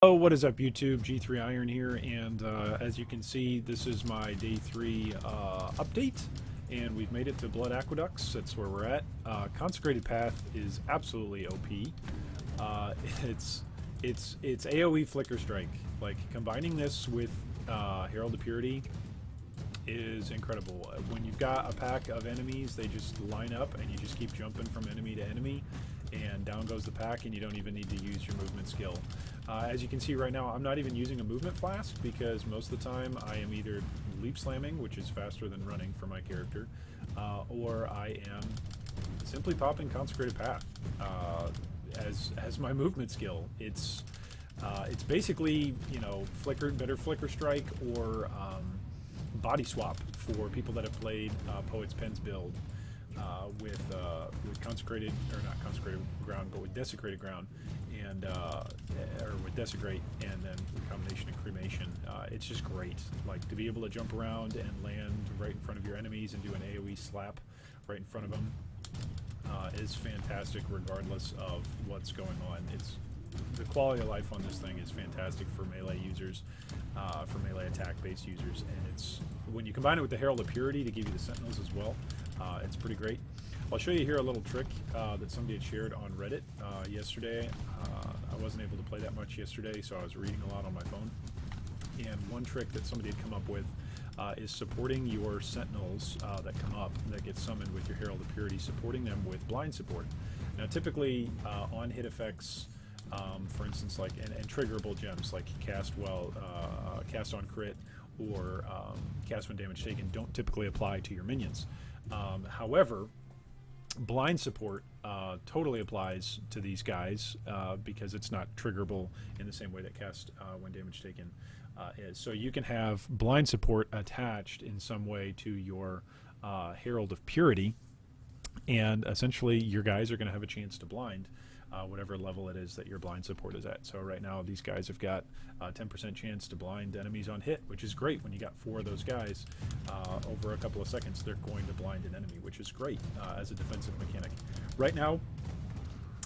Oh, what is up, YouTube? G3 Iron here, and as you can see, this is my day 3 update, and we've made it to Blood Aqueducts. That's where we're at. Consecrated Path is absolutely OP. It's AoE Flicker Strike. Like, combining this with Herald of Purity is incredible. When you've got a pack of enemies, they just line up, and you just keep jumping from enemy to enemy, and down goes the pack, and you don't even need to use your movement skill. As you can see right now, I'm not even using a movement flask because most of the time I am either leap slamming, which is faster than running for my character, or I am simply popping Consecrated Path as my movement skill. It's basically, you know, better flicker strike or body swap for people that have played Poet's Pen's build with Consecrated, or not Consecrated Ground, but with Desecrated Ground, and or with Desecrate, and then the combination of Cremation. It's just great, like, to be able to jump around and land right in front of your enemies and do an AoE slap right in front of them is fantastic, regardless of what's going on. The quality of life on this thing is fantastic for melee users, for melee attack-based users, and it's when you combine it with the Herald of Purity to give you the Sentinels as well, it's pretty great. I'll show you here a little trick that somebody had shared on Reddit yesterday. I wasn't able to play that much yesterday, so I was reading a lot on my phone. And one trick that somebody had come up with is supporting your Sentinels that come up, that get summoned with your Herald of Purity, supporting them with blind support. Now, typically on hit effects, for instance, like and triggerable gems like cast on crit, or cast when damage taken, don't typically apply to your minions. However, blind support totally applies to these guys because it's not triggerable in the same way that cast when damage taken is. So you can have blind support attached in some way to your Herald of Purity, and essentially your guys are going to have a chance to blind whatever level it is that your blind support is at. So right now these guys have got a 10% chance to blind enemies on hit, which is great. When you got 4 of those guys, over a couple of seconds they're going to blind an enemy, which is great as a defensive mechanic. Right now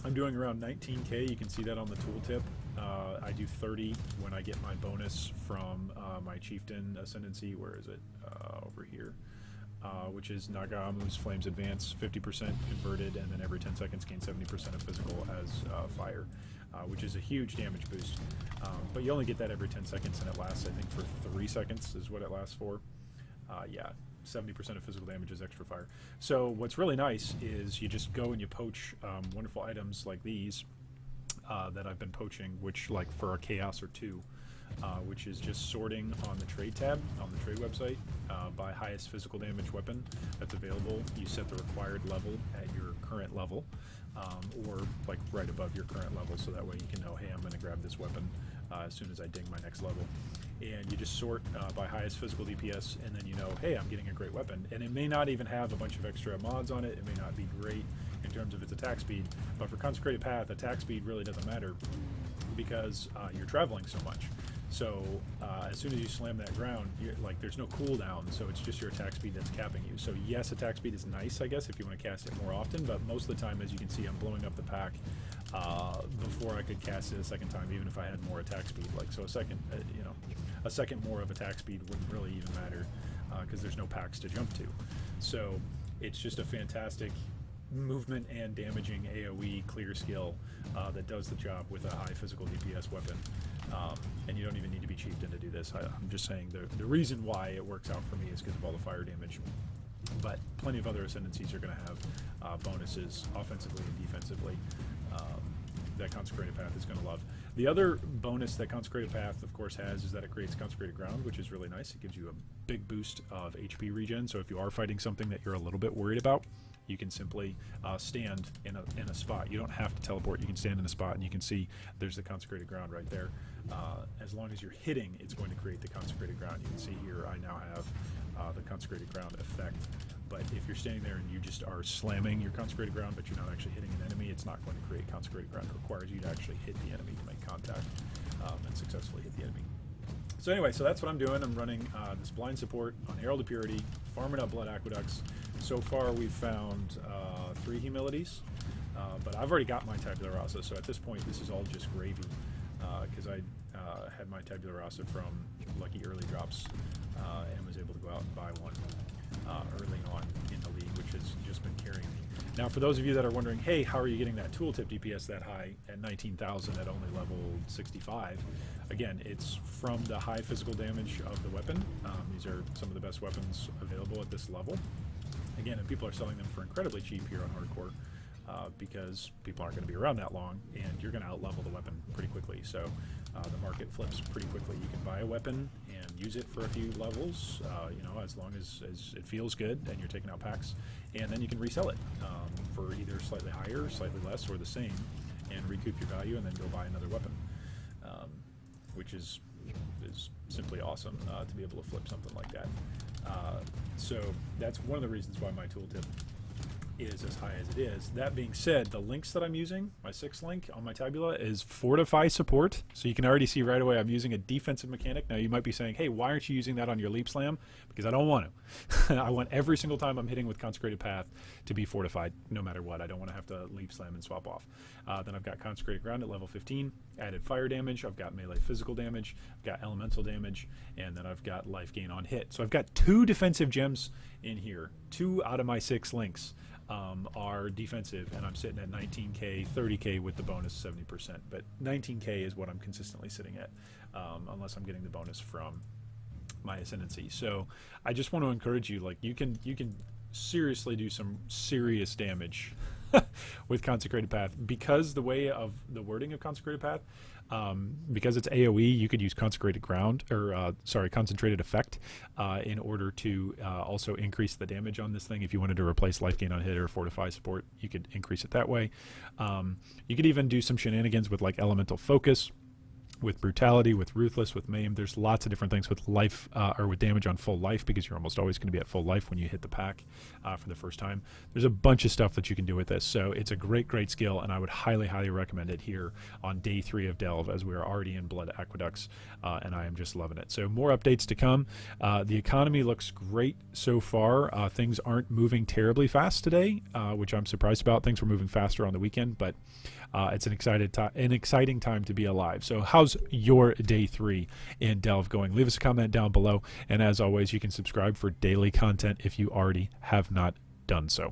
I'm doing around 19k. You can see that on the tooltip. I do 30 when I get my bonus from my Chieftain Ascendancy. Where is it? Over here. Which is Nagamu's Flames Advance, 50% converted, and then every 10 seconds gain 70% of physical as fire, which is a huge damage boost. But you only get that every 10 seconds, and it lasts, I think, for 3 seconds is what it lasts for. Yeah, 70% of physical damage is extra fire. So what's really nice is you just go and you poach wonderful items like these that I've been poaching, which, like, for a Chaos or 2, which is just sorting on the trade tab on the trade website by highest physical damage weapon that's available. You set the required level at your current level, or like right above your current level, so that way you can know, hey, I'm going to grab this weapon as soon as I ding my next level. And you just sort by highest physical DPS, and then you know, hey, I'm getting a great weapon. And it may not even have a bunch of extra mods on it. It may not be great in terms of its attack speed, but for Consecrated Path, attack speed really doesn't matter because you're traveling so much. So as soon as you slam that ground, there's no cooldown, so it's just your attack speed that's capping you. So yes, attack speed is nice, I guess, if you want to cast it more often, but most of the time, as you can see, I'm blowing up the pack before I could cast it a second time, even if I had more attack speed. Like, so a second more of attack speed wouldn't really even matter because there's no packs to jump to. So it's just a fantastic movement and damaging AoE clear skill that does the job with a high physical DPS weapon. And you don't even need to be Chieftain to do this. I'm just saying the reason why it works out for me is because of all the fire damage. But plenty of other Ascendancies are going to have bonuses offensively and defensively that Consecrated Path is going to love. The other bonus that Consecrated Path, of course, has is that it creates Consecrated Ground, which is really nice. It gives you a big boost of HP regen, so if you are fighting something that you're a little bit worried about, you can simply stand in a spot. You don't have to teleport. You can stand in a spot, and you can see there's the Consecrated Ground right there. As long as you're hitting, it's going to create the Consecrated Ground. You can see here I now have the Consecrated Ground effect. But if you're standing there and you just are slamming your Consecrated Ground, but you're not actually hitting an enemy, it's not going to create Consecrated Ground. It requires you to actually hit the enemy to make contact and successfully hit the enemy. So anyway, so that's what I'm doing. I'm running this blind support on Herald of Purity, farming up Blood Aqueducts. So far we've found 3 humilities, but I've already got my tabula rasa, so at this point this is all just gravy. Because my tabula rasa from lucky early drops, and was able to go out and buy one early on in the league, which has just been carrying me. Now, for those of you that are wondering, hey, how are you getting that tooltip DPS that high at 19,000 at only level 65? Again, it's from the high physical damage of the weapon. These are some of the best weapons available at this level. Again, and people are selling them for incredibly cheap here on Hardcore, because people aren't going to be around that long, and you're going to outlevel the weapon pretty quickly. So the market flips pretty quickly. You can buy a weapon and use it for a few levels, you know, as long as it feels good and you're taking out packs, and then you can resell it for either slightly higher, slightly less, or the same, and recoup your value, and then go buy another weapon, which is simply awesome to be able to flip something like that. So that's one of the reasons why my tooltip is as high as it is. That being said, the links that I'm using, my 6th link on my tabula is Fortify support. So you can already see right away I'm using a defensive mechanic. Now you might be saying, hey, why aren't you using that on your leap slam? Because I don't want to. I want every single time I'm hitting with Consecrated Path to be fortified, no matter what. I don't want to have to leap slam and swap off. Then I've got Consecrated Ground at level 15, added fire damage, I've got melee physical damage, I've got elemental damage, and then I've got life gain on hit. So I've got 2 defensive gems in here. 2 out of my 6 links are defensive, and I'm sitting at 19k, 30k with the bonus 70%, but 19k is what I'm consistently sitting at, unless I'm getting the bonus from my ascendancy. So I just want to encourage you, like, you can seriously do some serious damage with Consecrated Path, because the way of the wording of Consecrated Path, because it's AoE, you could use Consecrated Ground, or Concentrated Effect, in order to also increase the damage on this thing. If you wanted to replace life gain on hit or fortify support, you could increase it that way. You could even do some shenanigans with like elemental focus, with brutality, with ruthless, with maim. There's lots of different things with life, or with damage on full life, because you're almost always going to be at full life when you hit the pack for the first time. There's a bunch of stuff that you can do with this, so it's a great skill, and I would highly recommend it here on day 3 of Delve, as we are already in Blood Aqueducts, and I am just loving it. So more updates to come. The economy looks great so far. Things aren't moving terribly fast today, which I'm surprised about. Things were moving faster on the weekend, but it's an exciting time to be alive. So how's your day 3 in Delve going? Leave us a comment down below, and as always, you can subscribe for daily content if you already have not done so.